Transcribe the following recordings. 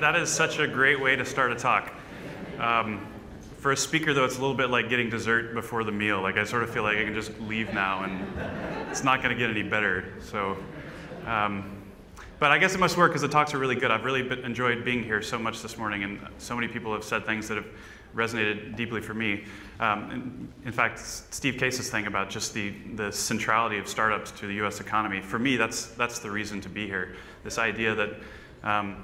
that is such a great way to start a talk. For a speaker, though, it's a little bit like getting dessert before the meal. Like, I sort of feel like I can just leave now, and it's not going to get any better. So, but I guess it must work because the talks are really good. I've really enjoyed being here so much this morning, and so many people have said things that have resonated deeply for me. In fact, Steve Case's thing about just the centrality of startups to the U.S. economy, for me, that's the reason to be here. This idea that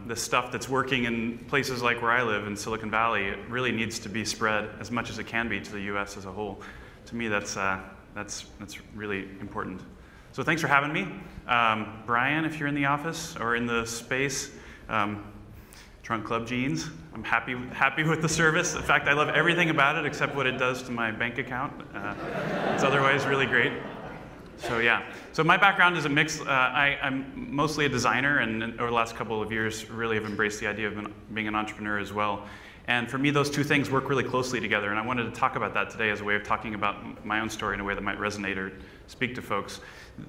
the stuff that's working in places like where I live in Silicon Valley, it really needs to be spread as much as it can be to the U.S. as a whole. To me, that's really important. So thanks for having me. Brian, if you're in the office or in the space, Trunk Club jeans. I'm happy with the service. In fact, I love everything about it except what it does to my bank account. It's otherwise really great. So yeah, so my background is a mix. I'm mostly a designer, and over the last couple of years really have embraced the idea of being an entrepreneur as well. And for me, those two things work really closely together, and I wanted to talk about that today as a way of talking about my own story in a way that might resonate or speak to folks.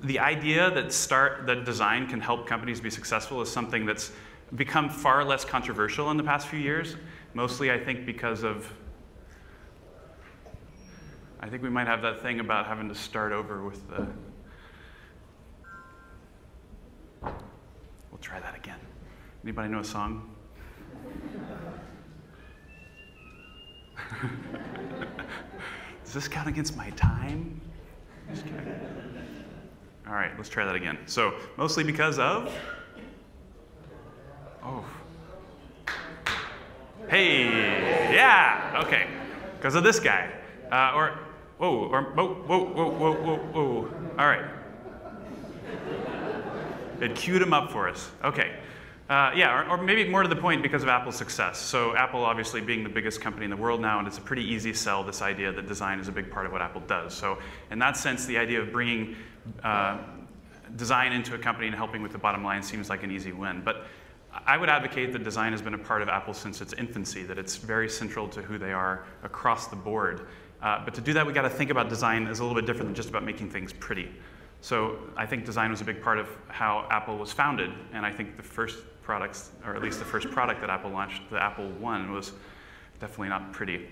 The idea that design can help companies be successful is something that's become far less controversial in the past few years, mostly I think because of, I think we might have that thing about having to start over with the, we'll try that again. Anybody know a song? Does this count against my time? Just kidding. All right, let's try that again. So, mostly because of? Oh. Hey, yeah, okay. Because of this guy. Whoa. All right. It queued him up for us. Okay. Yeah, or maybe more to the point because of Apple's success. So Apple obviously being the biggest company in the world now, and it's a pretty easy sell, this idea that design is a big part of what Apple does. So in that sense, the idea of bringing design into a company and helping with the bottom line seems like an easy win. But I would advocate that design has been a part of Apple since its infancy, that it's very central to who they are across the board. But to do that, we got to think about design as a little bit different than just about making things pretty. So I think design was a big part of how Apple was founded, and I think the first products, or at least the first product that Apple launched, the Apple I, was definitely not pretty.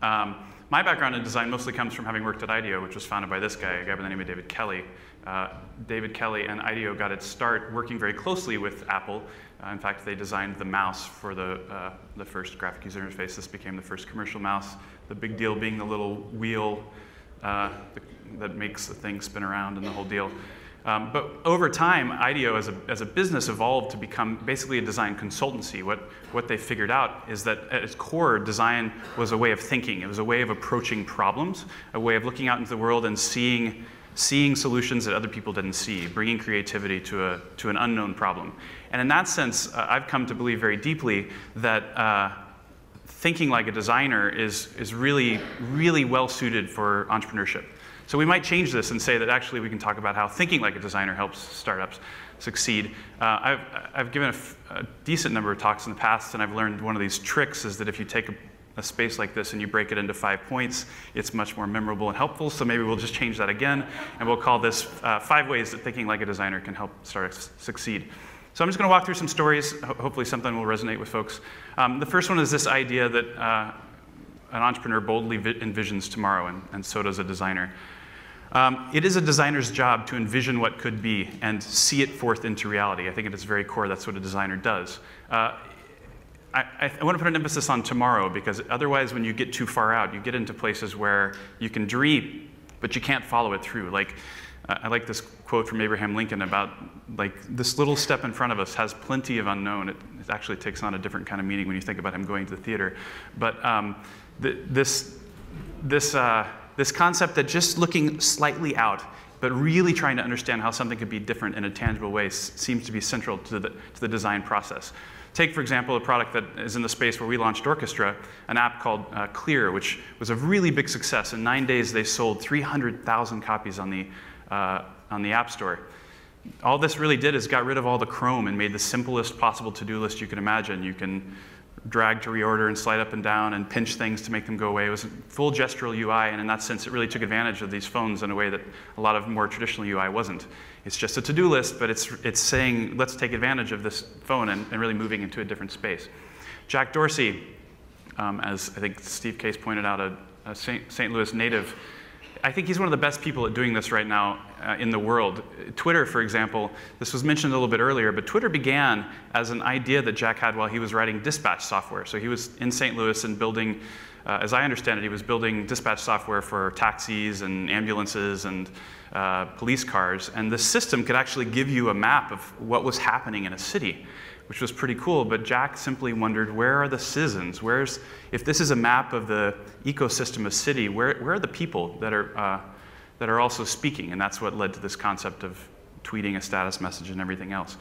My background in design mostly comes from having worked at IDEO, which was founded by this guy, a guy by the name of David Kelly. David Kelly and IDEO got its start working very closely with Apple. In fact, they designed the mouse for the first graphic user interface. This became the first commercial mouse. The big deal being the little wheel that makes the thing spin around and the whole deal. But over time, IDEO as a business evolved to become basically a design consultancy. What they figured out is that at its core, design was a way of thinking. It was a way of approaching problems, a way of looking out into the world and seeing solutions that other people didn't see, bringing creativity to an unknown problem. And in that sense, I've come to believe very deeply that thinking like a designer is really, really well suited for entrepreneurship. So we might change this and say that actually we can talk about how thinking like a designer helps startups succeed. I've given a decent number of talks in the past, and I've learned one of these tricks is that if you take a space like this and you break it into 5 points, it's much more memorable and helpful. So maybe we'll just change that again, and we'll call this 5 ways that thinking like a designer can help startups succeed. So I'm just going to walk through some stories. Hopefully something will resonate with folks. The first one is this idea that an entrepreneur boldly envisions tomorrow, and so does a designer. It is a designer's job to envision what could be and see it forth into reality. I think at its very core, that's what a designer does. I want to put an emphasis on tomorrow, because otherwise when you get too far out, you get into places where you can dream, but you can't follow it through. Like, I like this quote from Abraham Lincoln about, like, this little step in front of us has plenty of unknown. It actually takes on a different kind of meaning when you think about him going to the theater. But this concept that just looking slightly out, but really trying to understand how something could be different in a tangible way seems to be central to the design process. Take, for example, a product that is in the space where we launched Orchestra, an app called Clear, which was a really big success. In 9 days, they sold 300,000 copies on the App Store. All this really did is got rid of all the Chrome and made the simplest possible to-do list you can imagine. You can drag to reorder and slide up and down and pinch things to make them go away. It was a full gestural UI, and in that sense, it really took advantage of these phones in a way that a lot of more traditional UI wasn't. It's just a to-do list, but it's saying, let's take advantage of this phone and really moving into a different space. Jack Dorsey, as I think Steve Case pointed out, a St. Louis native, I think he's one of the best people at doing this right now in the world. Twitter, for example, this was mentioned a little bit earlier, but Twitter began as an idea that Jack had while he was writing dispatch software. So he was in St. Louis and building, as I understand it, he was building dispatch software for taxis and ambulances and police cars. And the system could actually give you a map of what was happening in a city, which was pretty cool. But Jack simply wondered, where are the citizens? If this is a map of the ecosystem of a city, where are the people that are also speaking? And that's what led to this concept of tweeting a status message and everything else.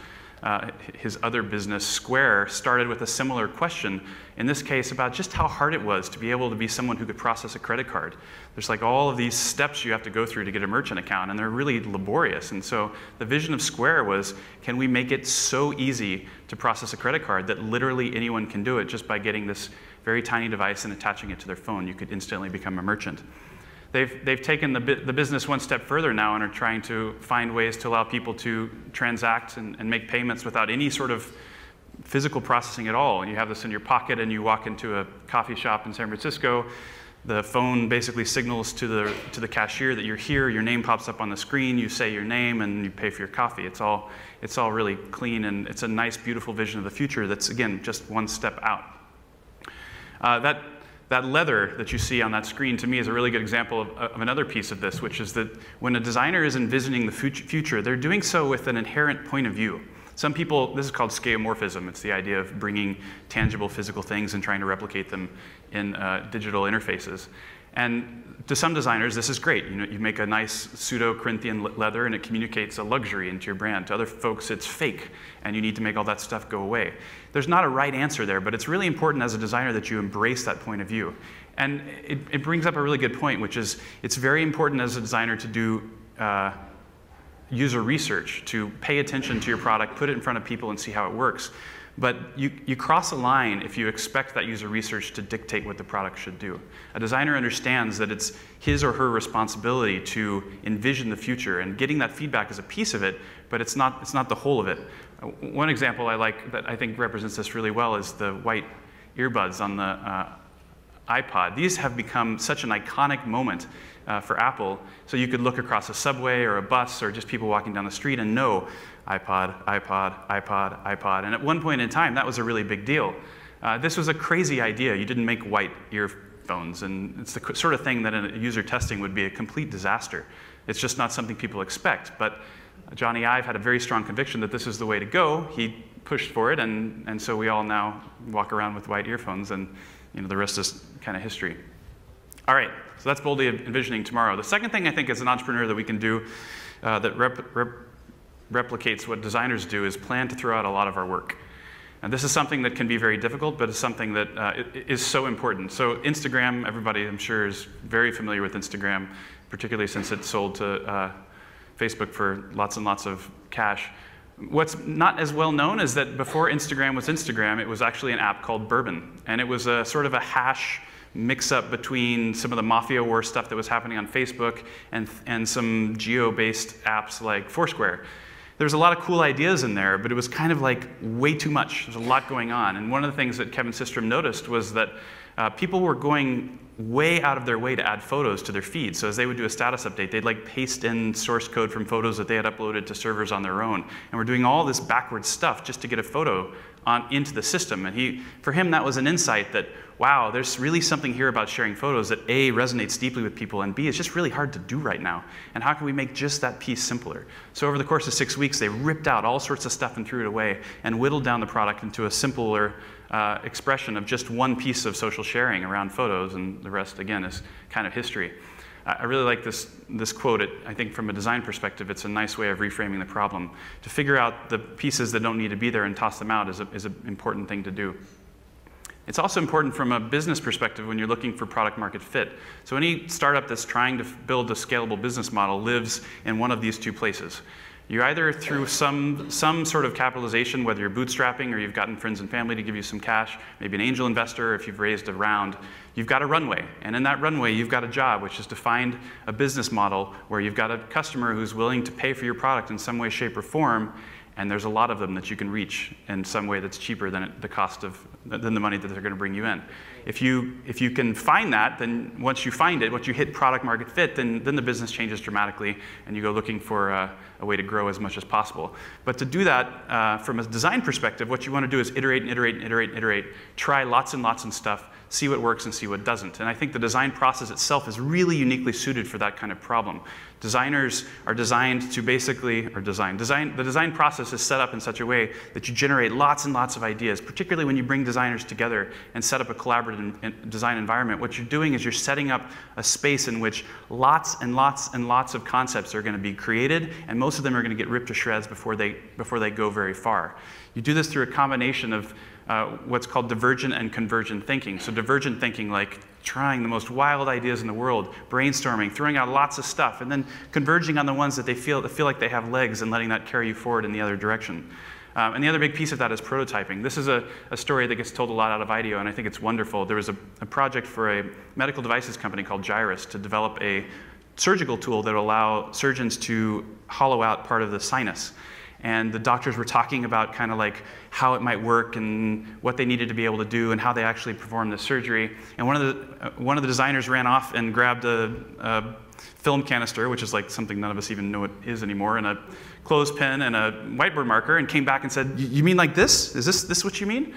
His other business, Square, started with a similar question, in this case about just how hard it was to be able to be someone who could process a credit card. There's like all of these steps you have to go through to get a merchant account, and they're really laborious. And so the vision of Square was, can we make it so easy to process a credit card that literally anyone can do it just by getting this very tiny device and attaching it to their phone? You could instantly become a merchant. They've taken the business one step further now and are trying to find ways to allow people to transact and make payments without any sort of physical processing at all. You have this in your pocket and you walk into a coffee shop in San Francisco. The phone basically signals to the cashier that you're here. Your name pops up on the screen. You say your name and you pay for your coffee. It's all really clean, and it's a nice, beautiful vision of the future that's, again, just one step out. That leather that you see on that screen, to me, is a really good example of another piece of this, which is that when a designer is envisioning the future, they're doing so with an inherent point of view. Some people, this is called skeuomorphism. It's the idea of bringing tangible physical things and trying to replicate them in digital interfaces. And to some designers, this is great. You make a nice pseudo-Corinthian leather and it communicates a luxury into your brand. To other folks, it's fake and you need to make all that stuff go away. There's not a right answer there, but it's really important as a designer that you embrace that point of view. And it brings up a really good point, which is it's very important as a designer to do user research, to pay attention to your product, put it in front of people and see how it works. But you cross a line if you expect that user research to dictate what the product should do. A designer understands that it's his or her responsibility to envision the future, and getting that feedback is a piece of it, but it's not the whole of it. One example I like that I think represents this really well is the white earbuds on the iPod. These have become such an iconic moment for Apple, so you could look across a subway or a bus or just people walking down the street and know iPod, iPod, iPod, iPod. And at one point in time, that was a really big deal. This was a crazy idea. You didn't make white earphones, and it's the sort of thing that in user testing would be a complete disaster. It's just not something people expect. But Johnny Ive had a very strong conviction that this is the way to go. He pushed for it, and so we all now walk around with white earphones, and the rest is kind of history. All right, so that's boldly envisioning tomorrow. The second thing I think as an entrepreneur that we can do that replicates what designers do is plan to throw out a lot of our work. And this is something that can be very difficult, but it's something that is so important. So Instagram, everybody I'm sure is very familiar with Instagram, particularly since it sold to Facebook for lots and lots of cash. What's not as well known is that before Instagram was Instagram, it was actually an app called Bourbon. And it was a sort of a hash mix-up between some of the mafia war stuff that was happening on Facebook and some geo-based apps like Foursquare. There's a lot of cool ideas in there, but it was kind of like way too much. There's a lot going on. And one of the things that Kevin Systrom noticed was that people were going way out of their way to add photos to their feed. So as they would do a status update, they'd like paste in source code from photos that they had uploaded to servers on their own. And we're doing all this backwards stuff just to get a photo into the system. And for him, that was an insight that, wow, there's really something here about sharing photos that A, resonates deeply with people, and B, it's just really hard to do right now. And how can we make just that piece simpler? So over the course of 6 weeks, they ripped out all sorts of stuff and threw it away and whittled down the product into a simpler expression of just one piece of social sharing around photos, and the rest, again, is kind of history. I really like this quote. I think from a design perspective, it's a nice way of reframing the problem. To figure out the pieces that don't need to be there and toss them out is an important thing to do. It's also important from a business perspective when you're looking for product market fit. So any startup that's trying to build a scalable business model lives in one of these two places. You either through some sort of capitalization, whether you're bootstrapping or you've gotten friends and family to give you some cash, maybe an angel investor, if you've raised a round, you've got a runway. And in that runway, you've got a job, which is to find a business model where you've got a customer who's willing to pay for your product in some way, shape, or form. And there's a lot of them that you can reach in some way that's cheaper than the money that they're going to bring you in. If you can find that, then once you find it, once you hit product market fit, then the business changes dramatically, and you go looking for a way to grow as much as possible. But to do that from a design perspective, what you want to do is iterate and iterate and iterate and iterate, try lots and lots of stuff, see what works and see what doesn't. And I think the design process itself is really uniquely suited for that kind of problem. Designers are designed to basically, the design process is set up in such a way that you generate lots and lots of ideas, particularly when you bring designers together and set up a collaborative design environment. What you're doing is you're setting up a space in which lots and lots and lots of concepts are going to be created, and most of them are going to get ripped to shreds before they go very far. You do this through a combination of what's called divergent and convergent thinking. So divergent thinking, like trying the most wild ideas in the world, brainstorming, throwing out lots of stuff, and then converging on the ones that feel like they have legs and letting that carry you forward in the other direction. And the other big piece of that is prototyping. This is a story that gets told a lot out of IDEO, and I think it's wonderful. There was a project for a medical devices company called Gyrus to develop a surgical tool that will allow surgeons to hollow out part of the sinus. And the doctors were talking about kind of like how it might work and what they needed to be able to do and how they actually performed the surgery. And one of the designers ran off and grabbed a film canister, which is like something none of us even know what is anymore, and a clothespin and a whiteboard marker, and came back and said, "You mean like this? Is this what you mean?"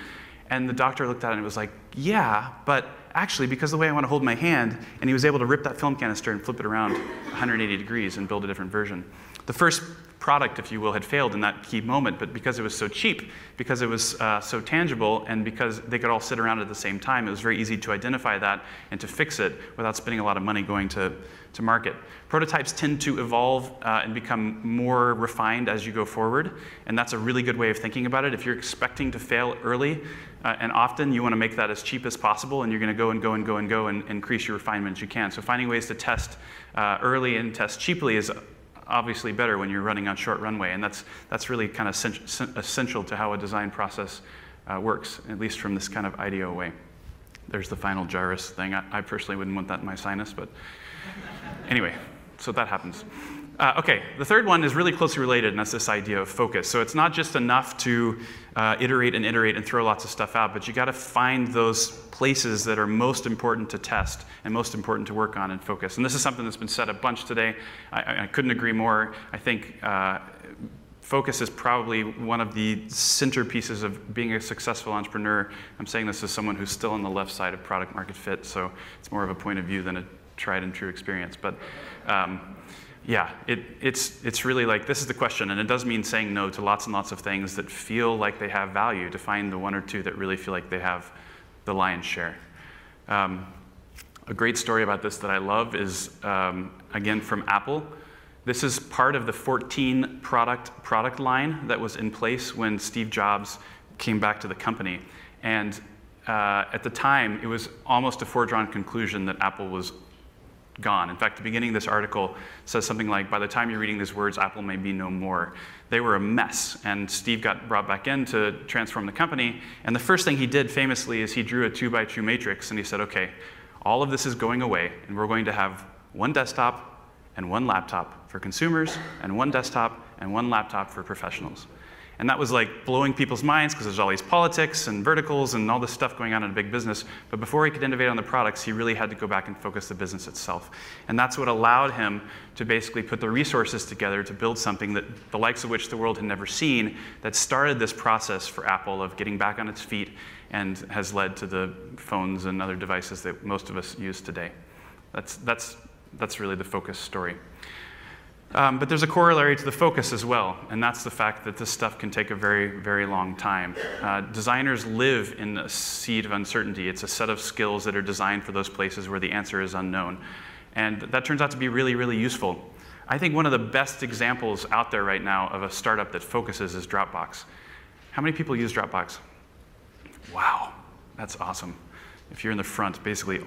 And the doctor looked at it and was like, "Yeah, but actually, because of the way I want to hold my hand," and he was able to rip that film canister and flip it around 180 degrees and build a different version. The first product, if you will, had failed in that key moment, but because it was so cheap, because it was so tangible, and because they could all sit around at the same time, it was very easy to identify that and to fix it without spending a lot of money going to market. Prototypes tend to evolve and become more refined as you go forward, and that's a really good way of thinking about it. If you're expecting to fail early and often, you want to make that as cheap as possible, and you're going to go and go and go and go and increase your refinement as you can. So finding ways to test early and test cheaply is obviously better when you're running on short runway, and that's really kind of essential to how a design process works, at least from this kind of IDEO way. There's the final gyrus thing. I personally wouldn't want that in my sinus, but anyway, so that happens. Okay, the third one is really closely related, and that's this idea of focus. So it's not just enough to iterate and throw lots of stuff out, but you got to find those places that are most important to test and most important to work on and focus. And this is something that's been said a bunch today. I couldn't agree more. I think focus is probably one of the centerpieces of being a successful entrepreneur. I'm saying this as someone who's still on the left side of product market fit, so it's more of a point of view than a tried and true experience. But yeah, it's really like, this is the question, and it does mean saying no to lots and lots of things that feel like they have value, to find the one or two that really feel like they have the lion's share. A great story about this that I love is, again, from Apple. This is part of the 14 product line that was in place when Steve Jobs came back to the company. And at the time, it was almost a foregone conclusion that Apple was gone. In fact, the beginning of this article says something like, by the time you're reading these words, Apple may be no more. They were a mess, and Steve got brought back in to transform the company, and the first thing he did famously is he drew a 2x2 matrix, and he said, okay, all of this is going away, and we're going to have one desktop and one laptop for consumers, and one desktop and one laptop for professionals. And that was like blowing people's minds because there's all these politics and verticals and all this stuff going on in a big business. But before he could innovate on the products, he really had to go back and focus the business itself. And that's what allowed him to basically put the resources together to build something that the likes of which the world had never seen, that started this process for Apple of getting back on its feet and has led to the phones and other devices that most of us use today. That's really the focus story. But there's a corollary to the focus as well, and that's the fact that this stuff can take a very, very long time. Designers live in a seed of uncertainty. It's a set of skills that are designed for those places where the answer is unknown. And that turns out to be really, really useful. I think one of the best examples out there right now of a startup that focuses is Dropbox. How many people use Dropbox? Wow, that's awesome. If you're in the front, basically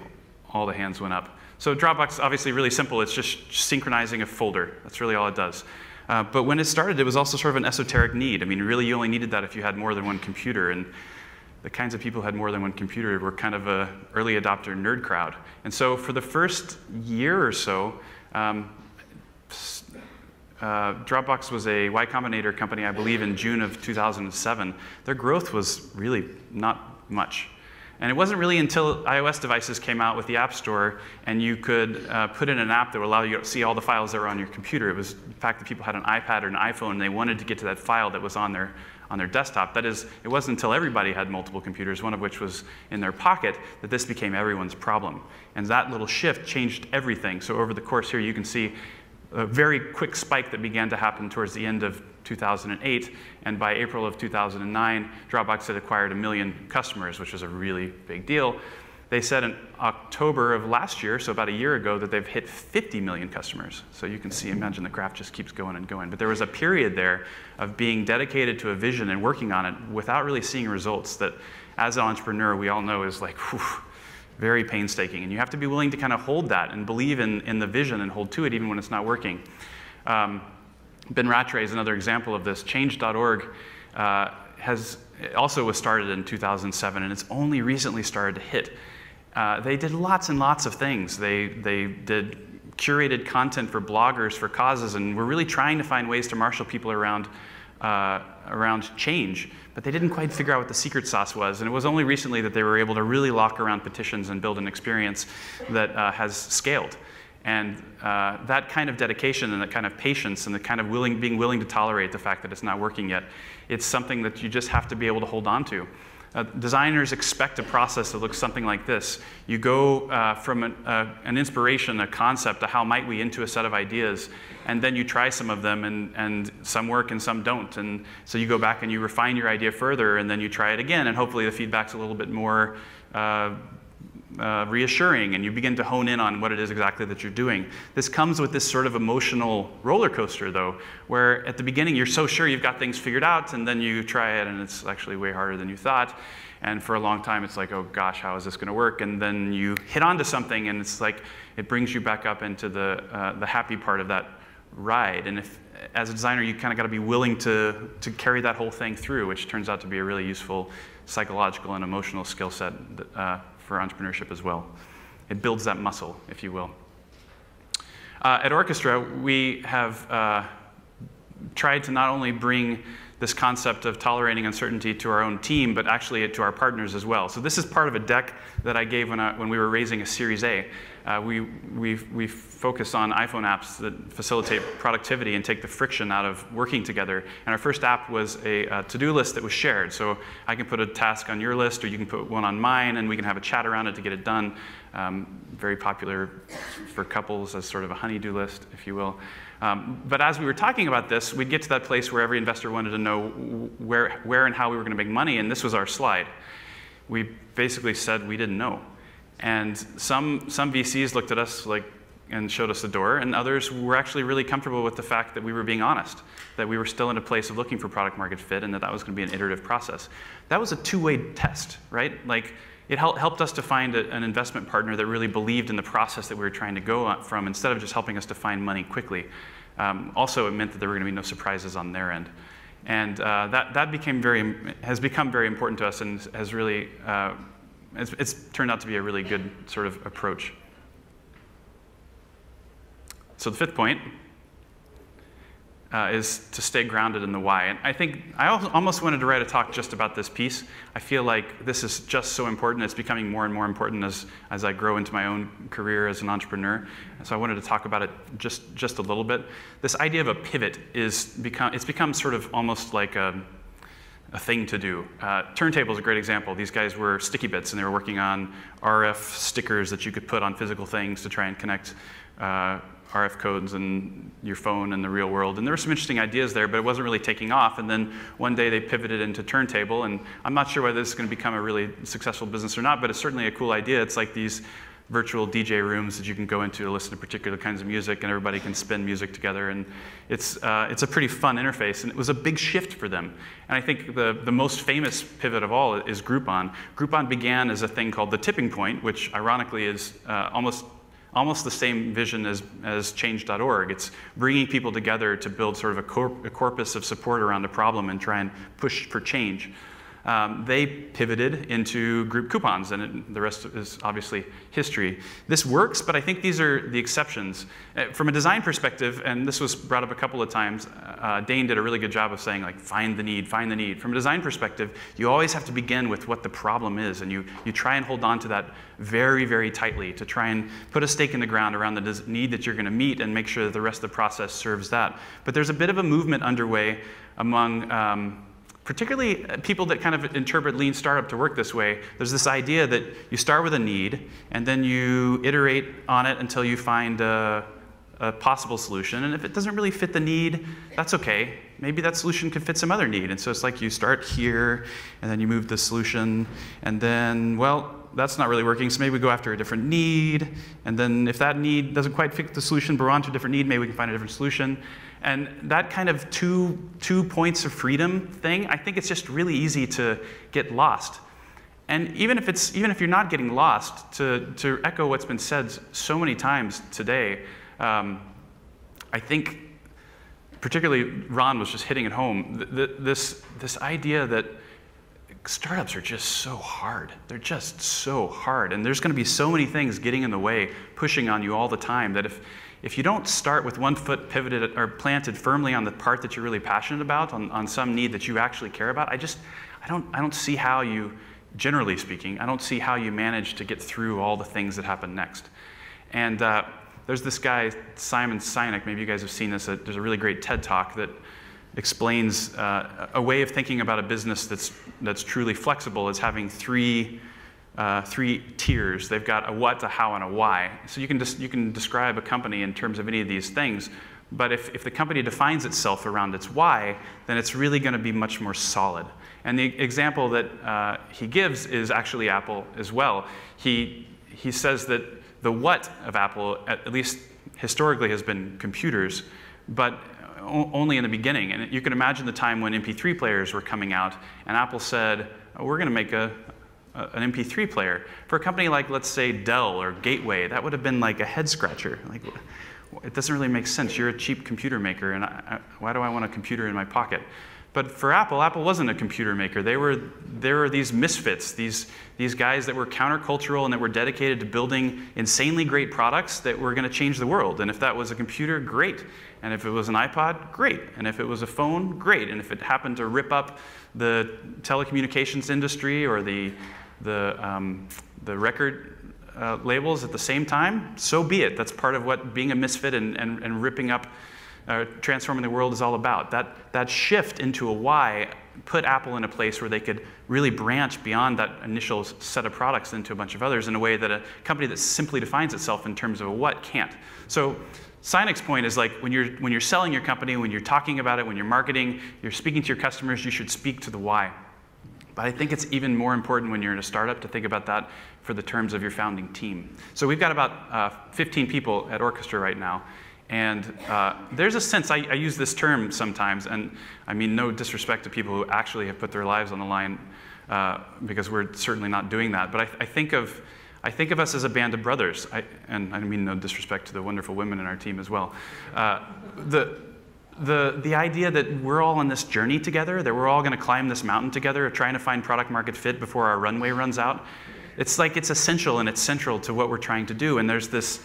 all the hands went up. So Dropbox is obviously really simple. It's just synchronizing a folder. That's really all it does. But when it started, it was also sort of an esoteric need. I mean, really, you only needed that if you had more than one computer. And the kinds of people who had more than one computer were kind of an early adopter nerd crowd. And so for the first year or so, Dropbox was a Y Combinator company, I believe, in June of 2007. Their growth was really not much. And it wasn't really until iOS devices came out with the App Store and you could put in an app that would allow you to see all the files that were on your computer. It was the fact that people had an iPad or an iPhone and they wanted to get to that file that was on their desktop. That is, it wasn't until everybody had multiple computers, one of which was in their pocket, that this became everyone's problem. And that little shift changed everything. So over the course here, you can see a very quick spike that began to happen towards the end of 2008, and by April of 2009, Dropbox had acquired 1 million customers, which was a really big deal. They said in October of last year, so about a year ago, that they've hit 50 million customers. So you can see, imagine the graph just keeps going and going. But there was a period there of being dedicated to a vision and working on it without really seeing results that, as an entrepreneur, we all know is like, whew, very painstaking. And you have to be willing to kind of hold that and believe in the vision and hold to it even when it's not working. Ben Rattray is another example of this. Change.org also was started in 2007, and it's only recently started to hit. They did lots and lots of things. They did curated content for bloggers, for causes, and were really trying to find ways to marshal people around change. But they didn't quite figure out what the secret sauce was. And it was only recently that they were able to really lock around petitions and build an experience that has scaled. And that kind of dedication and that kind of patience and the kind of being willing to tolerate the fact that it's not working yet, it's something that you just have to be able to hold on to. Designers expect a process that looks something like this. You go from an inspiration, a concept, a how might we, into a set of ideas, and then you try some of them, and some work and some don't. And so you go back and you refine your idea further, and then you try it again, and hopefully the feedback's a little bit more reassuring, and you begin to hone in on what it is exactly that you're doing. This comes with this sort of emotional roller coaster, though, where at the beginning you're so sure you've got things figured out, and then you try it, and it's actually way harder than you thought. And for a long time, it's like, oh gosh, how is this going to work? And then you hit onto something, and it's like it brings you back up into the happy part of that ride. And if, as a designer, you kind of got to be willing to carry that whole thing through, which turns out to be a really useful psychological and emotional skill set for entrepreneurship as well. It builds that muscle, if you will. At Orchestra, we have tried to not only bring this concept of tolerating uncertainty to our own team, but actually to our partners as well. So this is part of a deck that I gave when we were raising a Series A. We focus on iPhone apps that facilitate productivity and take the friction out of working together. And our first app was a to-do list that was shared. So I can put a task on your list, or you can put one on mine, and we can have a chat around it to get it done. Very popular for couples as sort of a honey-do list, if you will. But as we were talking about this, we'd get to that place where every investor wanted to know where and how we were going to make money, and this was our slide. We basically said we didn't know. And some VCs looked at us and showed us the door, and others were actually really comfortable with the fact that we were being honest, that we were still in a place of looking for product market fit, and that was going to be an iterative process. That was a two-way test, right? Like, it helped us to find an investment partner that really believed in the process that we were trying to go from, instead of just helping us to find money quickly. Also, it meant that there were going to be no surprises on their end. And that has become very important to us, and has really, it's turned out to be a really good sort of approach. So the fifth point is to stay grounded in the why. And I think I almost wanted to write a talk just about this piece. I feel like this is just so important. It's becoming more and more important as I grow into my own career as an entrepreneur. So I wanted to talk about it just a little bit. This idea of a pivot it's become sort of almost like a thing to do. Turntable is a great example. These guys were sticky bits, and they were working on RF stickers that you could put on physical things to try and connect RF codes and your phone and the real world. And there were some interesting ideas there, but it wasn't really taking off. And then one day they pivoted into turntable, and I'm not sure whether this is going to become a really successful business or not, but it's certainly a cool idea. It's like these virtual DJ rooms that you can go into to listen to particular kinds of music, and everybody can spin music together. And it's a pretty fun interface, and it was a big shift for them. And I think the most famous pivot of all is Groupon. Groupon began as a thing called the tipping point, which ironically is almost almost the same vision as change.org. It's bringing people together to build sort of a corpus of support around a problem and try and push for change. They pivoted into group coupons, and the rest is obviously history. This works, but I think these are the exceptions. From a design perspective, and this was brought up a couple of times, Dane did a really good job of saying, like, find the need, find the need. From a design perspective, you always have to begin with what the problem is, and you try and hold on to that very, very tightly to try and put a stake in the ground around the need that you're going to meet and make sure that the rest of the process serves that. But there's a bit of a movement underway among particularly people that kind of interpret lean startup to work this way. There's this idea that you start with a need, and then you iterate on it until you find a possible solution. And if it doesn't really fit the need, that's okay. Maybe that solution could fit some other need. And so it's like you start here, and then you move the solution, and then, well, that's not really working, so maybe we go after a different need. And then if that need doesn't quite fit the solution, but we're on to a different need, maybe we can find a different solution. And that kind of two points of freedom thing, I think it's just really easy to get lost. And even if you're not getting lost, to echo what's been said so many times today, I think particularly Ron was just hitting it home. This idea that startups are just so hard. They're just so hard. And there's going to be so many things getting in the way, pushing on you all the time, that if you don't start with one foot pivoted or planted firmly on the part that you're really passionate about, on some need that you actually care about, I don't see how you, generally speaking, I don't see how you manage to get through all the things that happen next. And there's this guy, Simon Sinek, maybe you guys have seen this, there's a really great TED Talk that explains a way of thinking about a business that's truly flexible as having three tiers. They've got a what, a how, and a why. So you can describe a company in terms of any of these things, but if the company defines itself around its why, then it's really going to be much more solid. And the example that he gives is actually Apple as well. He says that the what of Apple, at least historically, has been computers, but only in the beginning. And you can imagine the time when MP3 players were coming out, and Apple said, oh, we're going to make an MP3 player. For a company like, let's say, Dell or Gateway, that would have been like a head scratcher. Like, it doesn't really make sense. You're a cheap computer maker, and why do I want a computer in my pocket? But for Apple wasn't a computer maker. They were these misfits, these guys that were countercultural and that were dedicated to building insanely great products that were going to change the world. And if that was a computer, great. And if it was an iPod, great. And if it was a phone, great. And if it happened to rip up the telecommunications industry or the record labels at the same time, so be it. That's part of what being a misfit and ripping up, transforming the world is all about. That shift into a why put Apple in a place where they could really branch beyond that initial set of products into a bunch of others in a way that a company that simply defines itself in terms of a what can't. So Sinek's point is, like, when you're selling your company, when you're talking about it, when you're marketing, you're speaking to your customers, you should speak to the why. But I think it's even more important when you're in a startup to think about that for the terms of your founding team. So we've got about 15 people at Orchestra right now. And there's a sense, I use this term sometimes, and I mean no disrespect to people who actually have put their lives on the line, because we're certainly not doing that. But I think of us as a band of brothers, and I mean no disrespect to the wonderful women in our team as well. The idea that we're all on this journey together, that we're all going to climb this mountain together, trying to find product market fit before our runway runs out, it's like it's essential and it's central to what we're trying to do. And there's this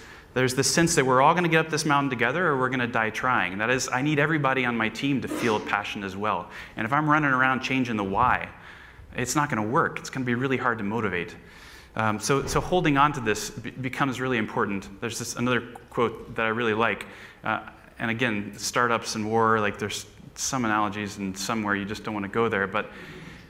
sense that we're all going to get up this mountain together or we're going to die trying. And that is, I need everybody on my team to feel passion as well. And if I'm running around changing the why, it's not going to work. It's going to be really hard to motivate. So holding on to this becomes really important. There's another quote that I really like. And again, startups and war, like, there's some analogies and some where you just don't want to go there. But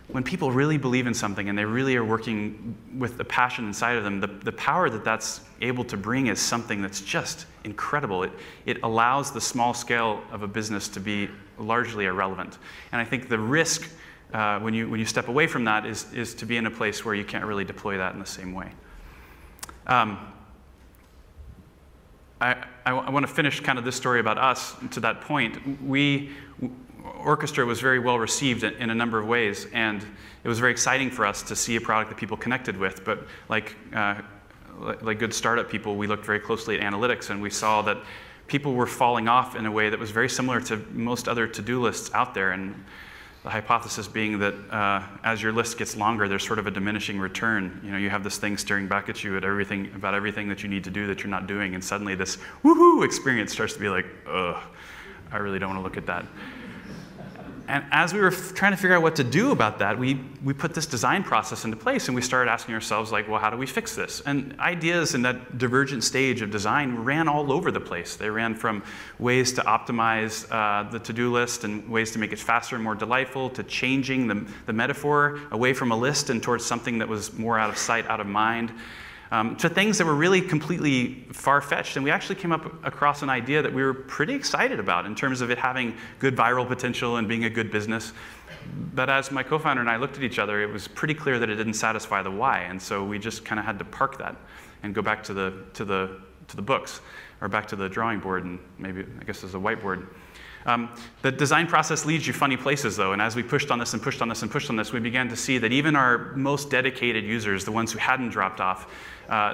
when people really believe in something and they really are working with the passion inside of them, the power that that's able to bring is something that's just incredible. It allows the small scale of a business to be largely irrelevant. And I think the risk when you step away from that is to be in a place where you can't really deploy that in the same way. I want to finish kind of this story about us to that point. Orchestra was very well received in a number of ways, and it was very exciting for us to see a product that people connected with. But like like good startup people, we looked very closely at analytics, and we saw that people were falling off in a way that was very similar to most other to-do lists out there. And the hypothesis being that as your list gets longer, there's sort of a diminishing return. You know, you have this thing staring back at you about everything that you need to do that you're not doing, and suddenly this woohoo experience starts to be like, ugh, I really don't want to look at that. And as we were trying to figure out what to do about that, we put this design process into place, and we started asking ourselves, like, well, how do we fix this? And ideas in that divergent stage of design ran all over the place. They ran from ways to optimize the to-do list and ways to make it faster and more delightful, to changing the metaphor away from a list and towards something that was more out of sight, out of mind. To things that were really completely far-fetched. And we actually came up across an idea that we were pretty excited about in terms of it having good viral potential and being a good business. But as my co-founder and I looked at each other, it was pretty clear that it didn't satisfy the why. And so we just kind of had to park that and go back to the books, or back to the drawing board, and maybe, I guess, there's a whiteboard. The design process leads you funny places, though, and as we pushed on this and pushed on this and pushed on this, we began to see that even our most dedicated users, the ones who hadn't dropped off,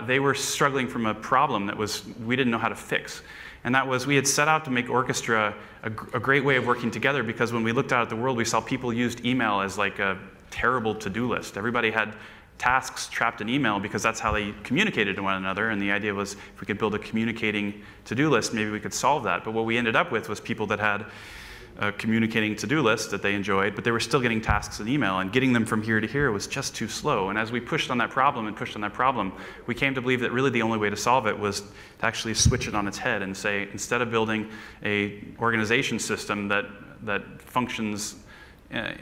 they were struggling from a problem that we didn't know how to fix. And that was, we had set out to make Orchestra a great way of working together, because when we looked out at the world, we saw people used email as like a terrible to-do list. Everybody had tasks trapped in email because that's how they communicated to one another, and the idea was if we could build a communicating to-do list, maybe we could solve that. But what we ended up with was people that had a communicating to-do list that they enjoyed, but they were still getting tasks in email, and getting them from here to here was just too slow. And as we pushed on that problem and pushed on that problem, we came to believe that really the only way to solve it was to actually switch it on its head and say, instead of building a organization system that functions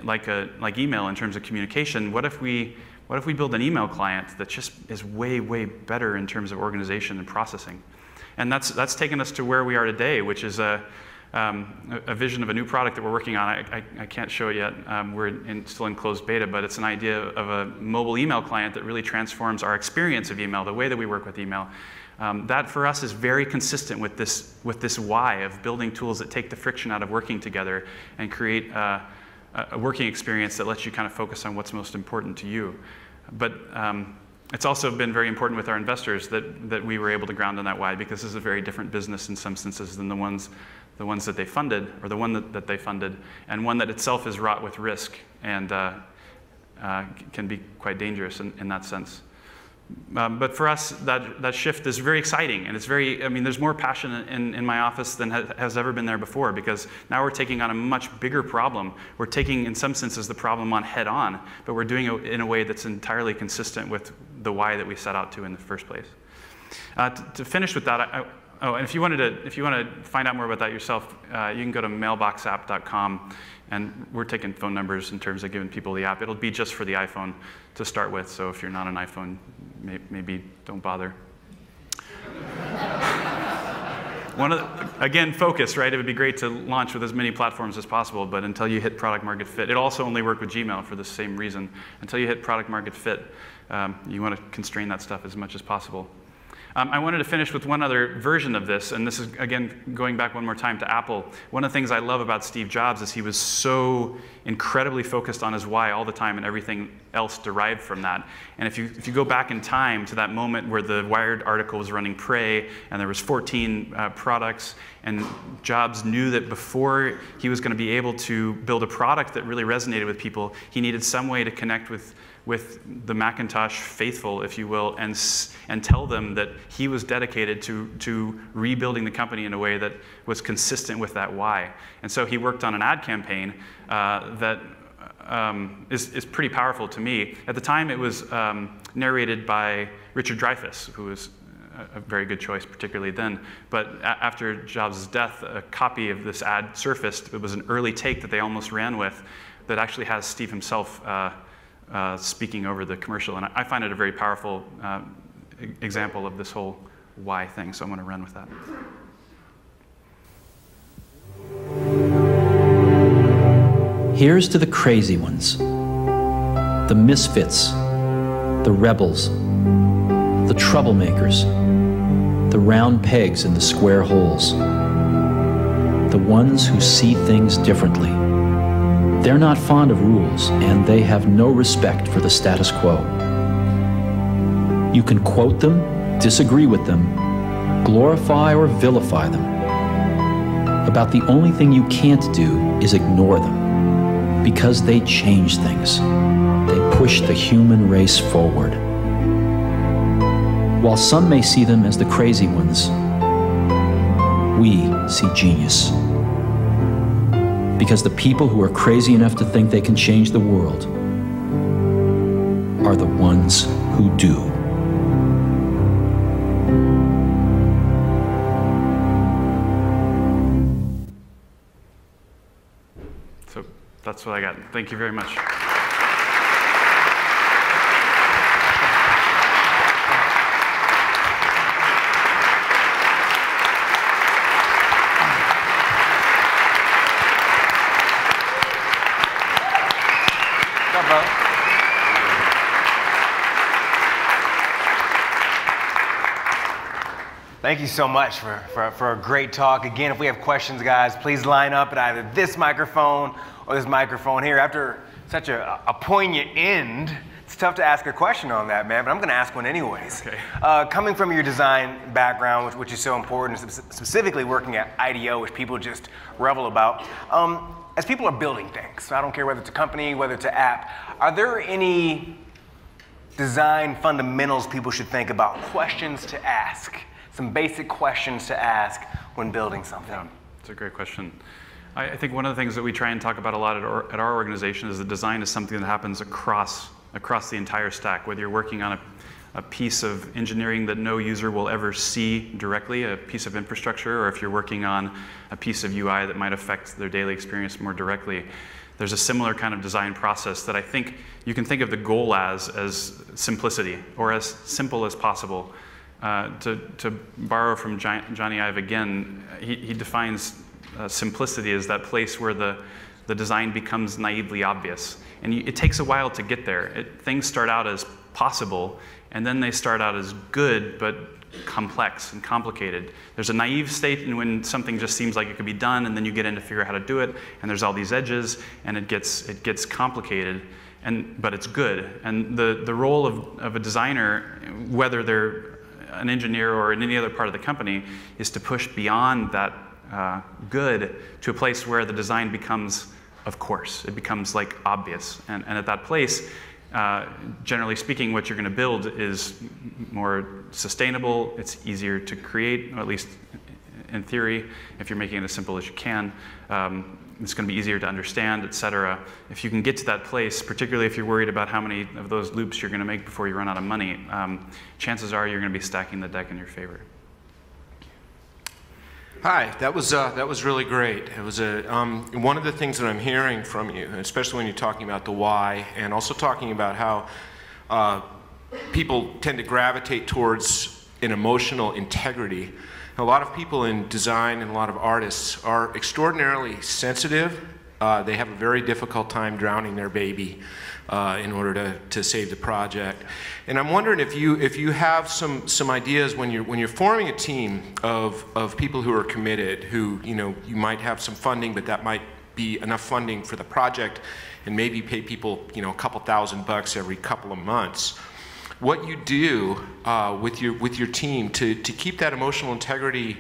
like email in terms of communication, what if we build an email client that just is way, way better in terms of organization and processing? And that's taken us to where we are today, which is a vision of a new product that we're working on. I can't show it yet. We're still in closed beta, but it's an idea of a mobile email client that really transforms our experience of email, the way that we work with email. That for us is very consistent with this why of building tools that take the friction out of working together and create a working experience that lets you kind of focus on what's most important to you. But it's also been very important with our investors that we were able to ground on that why, because this is a very different business in some senses than the ones that they funded, or the one that they funded, and one that itself is wrought with risk and can be quite dangerous in that sense. But for us, that shift is very exciting, and it's very, I mean, there's more passion in my office than has ever been there before, because now we're taking on a much bigger problem. We're taking, in some senses, the problem on head on, but we're doing it in a way that's entirely consistent with the why that we set out to in the first place. To finish with that, and if you want to find out more about that yourself, you can go to mailboxapp.com, and we're taking phone numbers in terms of giving people the app. It'll be just for the iPhone to start with, so if you're not an iPhone, maybe don't bother. Again, focus, right? It would be great to launch with as many platforms as possible, but until you hit product market fit, it also only worked with Gmail for the same reason. Until you hit product market fit, you want to constrain that stuff as much as possible. I wanted to finish with one other version of this, and this is, again, going back one more time to Apple. One of the things I love about Steve Jobs is he was so incredibly focused on his why all the time, and everything else derived from that. And if you go back in time to that moment where the Wired article was running Prairie, and there was 14 products, and Jobs knew that before he was going to be able to build a product that really resonated with people, he needed some way to connect with the Macintosh faithful, if you will, and tell them that he was dedicated to rebuilding the company in a way that was consistent with that why. And so he worked on an ad campaign that is pretty powerful to me. At the time, it was narrated by Richard Dreyfuss, who was a very good choice, particularly then. But after Jobs' death, a copy of this ad surfaced. It was an early take that they almost ran with that actually has Steve himself speaking over the commercial. And I find it a very powerful example of this whole why thing, so I'm going to run with that. Here's to the crazy ones, the misfits, the rebels, the troublemakers, the round pegs in the square holes, the ones who see things differently. They're not fond of rules, and they have no respect for the status quo. You can quote them, disagree with them, glorify or vilify them. About the only thing you can't do is ignore them, because they change things. They push the human race forward. While some may see them as the crazy ones, we see genius. Because the people who are crazy enough to think they can change the world are the ones who do. So that's what I got. Thank you very much. Thank you so much for a great talk. Again, if we have questions, guys, please line up at either this microphone or this microphone here. After such a poignant end, it's tough to ask a question on that, man, but I'm going to ask one anyways. Okay. Coming from your design background, which is so important, specifically working at IDEO, which people just revel about, as people are building things, so I don't care whether it's a company, whether it's an app, are there any design fundamentals people should think about, questions to ask? Some basic questions to ask when building something. Yeah, it's a great question. I think one of the things that we try and talk about a lot at our organization is that design is something that happens across the entire stack. Whether you're working on a piece of engineering that no user will ever see directly, a piece of infrastructure, or if you're working on a piece of UI that might affect their daily experience more directly, there's a similar kind of design process that I think you can think of the goal as simplicity, or as simple as possible. To borrow from Johnny Ive again, he defines simplicity as that place where the design becomes naively obvious. And it takes a while to get there. Things start out as possible, and then they start out as good, but complex and complicated. There's a naive state in when something just seems like it could be done, and then you get in to figure out how to do it, and there's all these edges, and it gets complicated. But it's good. And the role of a designer, whether they're an engineer or in any other part of the company, is to push beyond that good to a place where the design becomes, of course, it becomes like obvious. And at that place, generally speaking, what you're going to build is more sustainable, it's easier to create, or at least in theory, if you're making it as simple as you can. It's going to be easier to understand, etc. If you can get to that place, particularly if you're worried about how many of those loops you're going to make before you run out of money, chances are you're going to be stacking the deck in your favor. Hi, that was really great. It was one of the things that I'm hearing from you, especially when you're talking about the why, and also talking about how people tend to gravitate towards an emotional integrity. A lot of people in design and a lot of artists are extraordinarily sensitive. They have a very difficult time drowning their baby in order to save the project. And I'm wondering if you have some ideas when you're forming a team of people who are committed, who you might have some funding, but that might be enough funding for the project, and maybe pay people a couple $1,000 every couple of months. What you do with your team to keep that emotional integrity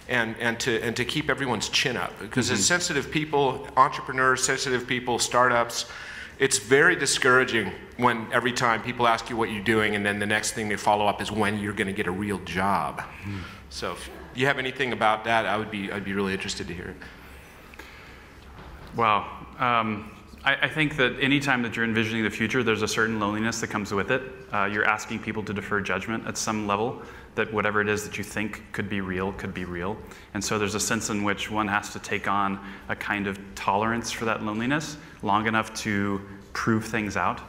and to keep everyone's chin up, because as sensitive people, entrepreneurs, sensitive people, startups, it's very discouraging when every time people ask you what you're doing, and then the next thing they follow up is when you're going to get a real job. So if you have anything about that, I'd be really interested to hear it. Wow. I think that any time that you're envisioning the future, there's a certain loneliness that comes with it. You're asking people to defer judgment at some level, that whatever it is that you think could be real. And so there's a sense in which one has to take on a kind of tolerance for that loneliness long enough to prove things out.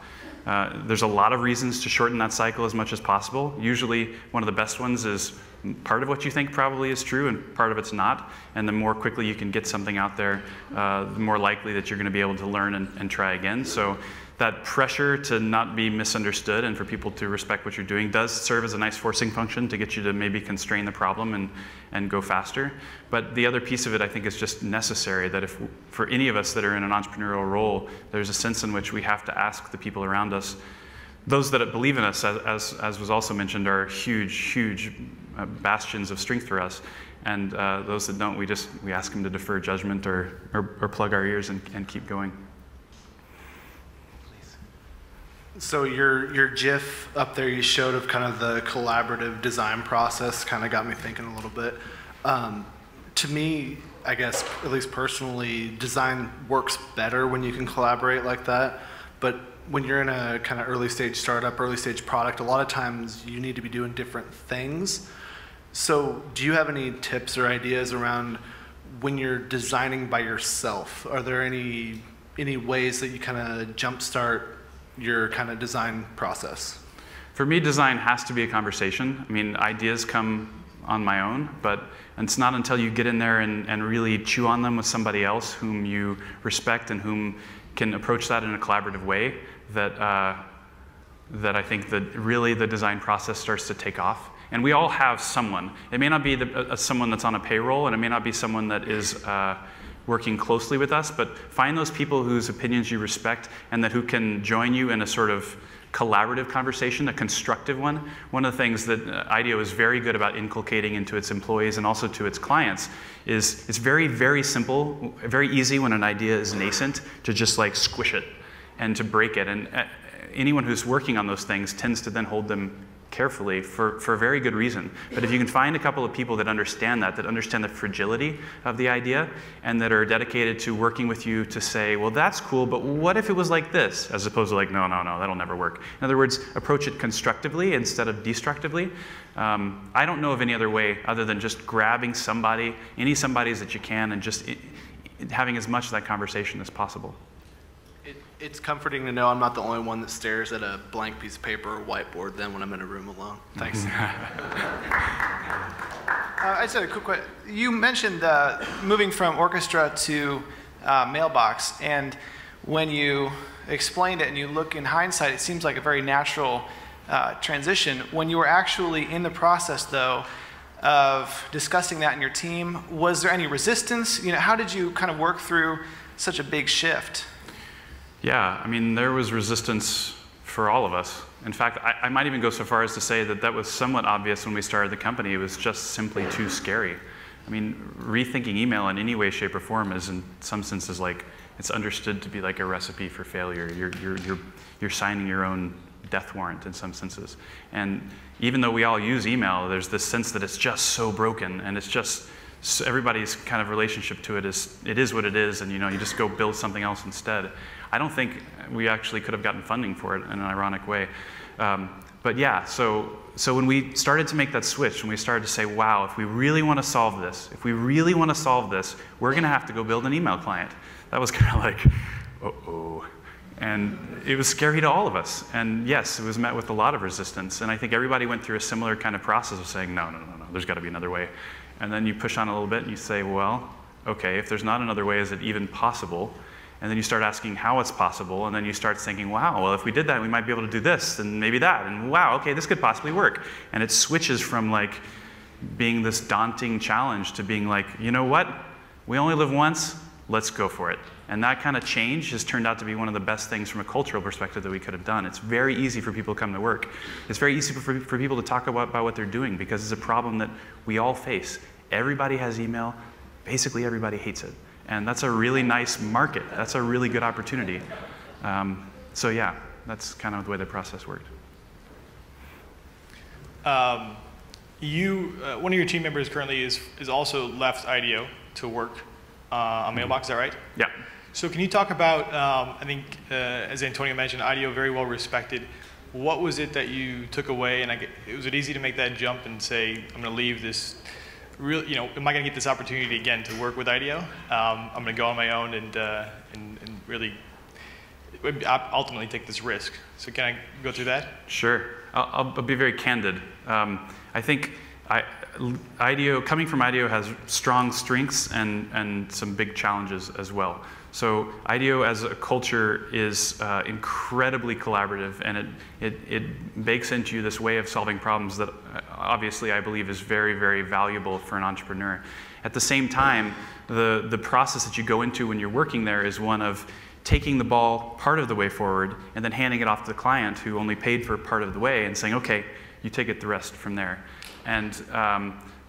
There's a lot of reasons to shorten that cycle as much as possible. Usually one of the best ones is part of what you think probably is true and part of it's not. And the more quickly you can get something out there, the more likely that you're going to be able to learn and try again. So that pressure to not be misunderstood and for people to respect what you're doing does serve as a nice forcing function to get you to maybe constrain the problem and go faster. But the other piece of it, I think, is just necessary, that if for any of us that are in an entrepreneurial role, there's a sense in which we have to ask the people around us, those that believe in us, as was also mentioned, are huge bastions of strength for us. And those that don't, we ask them to defer judgment or plug our ears and keep going. So your GIF up there you showed of kind of the collaborative design process kind of got me thinking a little bit. To me, I guess, at least personally, design works better when you can collaborate like that. But when you're in a kind of early stage startup, early stage product, a lot of times you need to be doing different things. So do you have any tips or ideas around when you're designing by yourself? Are there any ways that you kind of jumpstart your kind of design process? For me, design has to be a conversation. I mean, ideas come on my own, but it's not until you get in there and really chew on them with somebody else whom you respect and whom can approach that in a collaborative way that I think that really the design process starts to take off. And we all have someone. It may not be someone that's on a payroll, and it may not be someone that is working closely with us, but find those people whose opinions you respect and who can join you in a sort of collaborative conversation, a constructive one. One of the things that IDEO is very good about inculcating into its employees and also to its clients is it's very simple, very easy when an idea is nascent to just like squish it and to break it. And anyone who's working on those things tends to then hold them carefully for a very good reason. But if you can find a couple of people that understand that understand the fragility of the idea and that are dedicated to working with you to say, well, that's cool, but what if it was like this? As opposed to like, no, that'll never work. In other words, approach it constructively instead of destructively. I don't know of any other way other than just grabbing somebody, any somebodies that you can, and just having as much of that conversation as possible. It's comforting to know I'm not the only one that stares at a blank piece of paper or whiteboard then when I'm in a room alone. Thanks. I just had a quick question. You mentioned moving from Orchestra to Mailbox, and when you explained it and you look in hindsight, it seems like a very natural transition. When you were actually in the process, though, of discussing that in your team, was there any resistance? You know, how did you kind of work through such a big shift? Yeah, I mean, there was resistance for all of us. In fact, I might even go so far as to say that was somewhat obvious when we started the company. It was just simply too scary. I mean, rethinking email in any way, shape, or form is in some senses like, it's understood to be like a recipe for failure. You're signing your own death warrant in some senses. And even though we all use email, there's this sense that it's just so broken, and it's just, everybody's kind of relationship to it is what it is, and you just go build something else instead. I don't think we actually could have gotten funding for it in an ironic way. But yeah, so when we started to make that switch, when we started to say, wow, if we really want to solve this, we're going to have to go build an email client. That was kind of like, uh-oh. And it was scary to all of us. And yes, it was met with a lot of resistance. And I think everybody went through a similar kind of process of saying, no, there's got to be another way. And then you push on a little bit and you say, well, okay, if there's not another way, is it even possible? And then you start asking how it's possible, and then you start thinking, wow, well, if we did that, we might be able to do this, and maybe that, and wow, okay, this could possibly work. And it switches from like being this daunting challenge to being like, you know what? We only live once, let's go for it. And that kind of change has turned out to be one of the best things from a cultural perspective that we could have done. It's very easy for people to come to work. It's very easy for people to talk about what they're doing, because it's a problem that we all face. Everybody has email. Basically, everybody hates it. And that's a really nice market. That's a really good opportunity. So yeah, that's kind of the way the process worked. One of your team members currently is also left IDEO to work on Mailbox, is that right? Yeah. So can you talk about, I think, as Antonio mentioned, IDEO very well respected. What was it that you took away? And was it easy to make that jump and say, I'm going to leave this? Am I going to get this opportunity again to work with IDEO? I'm going to go on my own and really ultimately take this risk. So can I go through that? Sure. I'll be very candid. I think IDEO, coming from IDEO, has strong strengths and some big challenges as well. So IDEO as a culture is incredibly collaborative, and it bakes into you this way of solving problems that obviously I believe is very, very valuable for an entrepreneur. At the same time, the process that you go into when you're working there is one of taking the ball part of the way forward and then handing it off to the client who only paid for part of the way and saying, okay, you take it the rest from there. And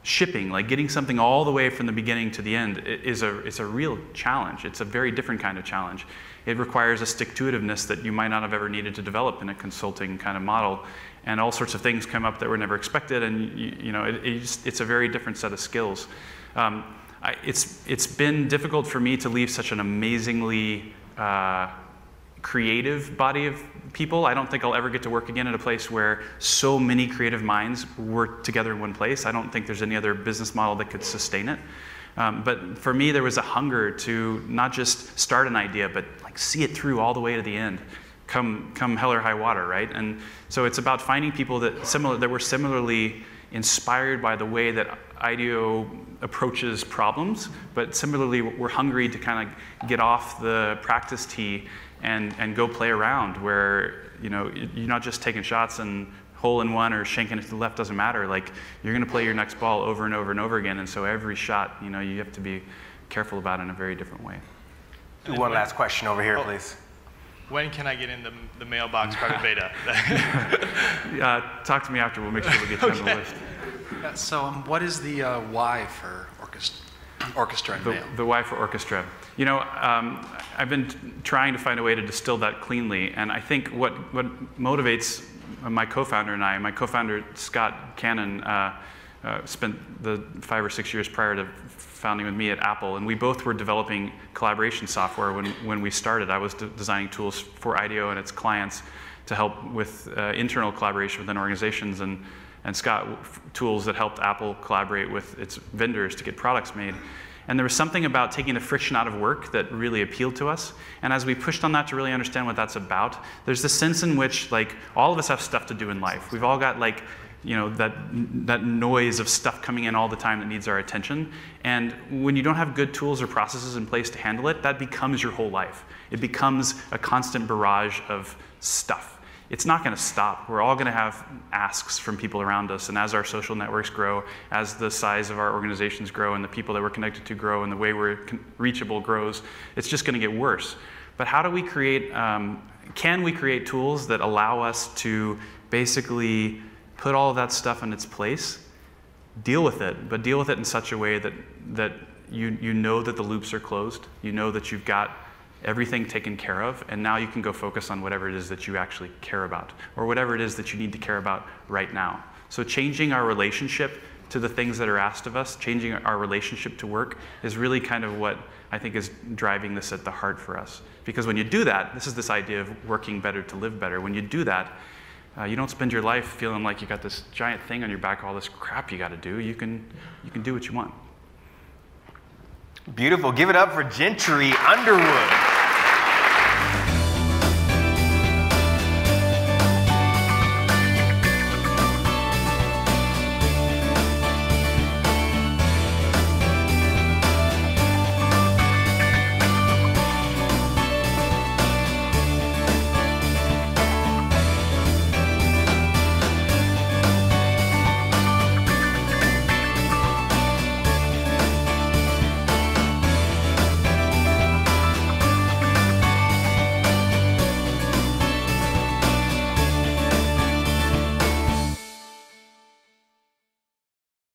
shipping, like getting something all the way from the beginning to the end, is a real challenge. It's a very different kind of challenge. It requires a stick-to-itiveness that you might not have ever needed to develop in a consulting kind of model. And all sorts of things come up that were never expected, and it's a very different set of skills. It's been difficult for me to leave such an amazingly creative body of people. I don't think I'll ever get to work again at a place where so many creative minds work together in one place. I don't think there's any other business model that could sustain it. But for me, there was a hunger to not just start an idea, but like see it through all the way to the end, come hell or high water, right? And so it's about finding people that were similarly inspired by the way that IDEO approaches problems, but similarly we're hungry to kind of get off the practice tee and go play around, where you're not just taking shots and hole in one or shanking it to the left doesn't matter. Like, you're going to play your next ball over and over and over again, and so every shot, you have to be careful about in a very different way. Do one last question over here, please. When can I get in the mailbox private beta? Talk to me after. We'll make sure we get you on the list. So what is the why for Orchestra and Mail? The why for Orchestra. I've been trying to find a way to distill that cleanly, and I think what motivates my co-founder and I, my co-founder Scott Cannon, spent the 5 or 6 years prior to founding with me at Apple, and we both were developing collaboration software when we started. I was designing tools for IDEO and its clients to help with internal collaboration within organizations, and Scott tools that helped Apple collaborate with its vendors to get products made. And there was something about taking the friction out of work that really appealed to us. And as we pushed on that to really understand what that's about, there's this sense in which, like, all of us have stuff to do in life. We've all got, like, that noise of stuff coming in all the time that needs our attention. And when you don't have good tools or processes in place to handle it, that becomes your whole life. It becomes a constant barrage of stuff. It's not going to stop. We're all going to have asks from people around us, and as our social networks grow, as the size of our organizations grow, and the people that we're connected to grow, and the way we're reachable grows, it's just going to get worse. But how do we create, can we create tools that allow us to basically put all of that stuff in its place, deal with it, but deal with it in such a way that you know that the loops are closed, you know that you've got everything taken care of, and now you can go focus on whatever it is that you actually care about, or whatever it is that you need to care about right now. So changing our relationship to the things that are asked of us, changing our relationship to work, is really kind of what I think is driving this at the heart for us. Because when you do that, this is this idea of working better to live better. When you do that, you don't spend your life feeling like you got this giant thing on your back, all this crap you got to do. You can do what you want. Beautiful. Give it up for Gentry Underwood.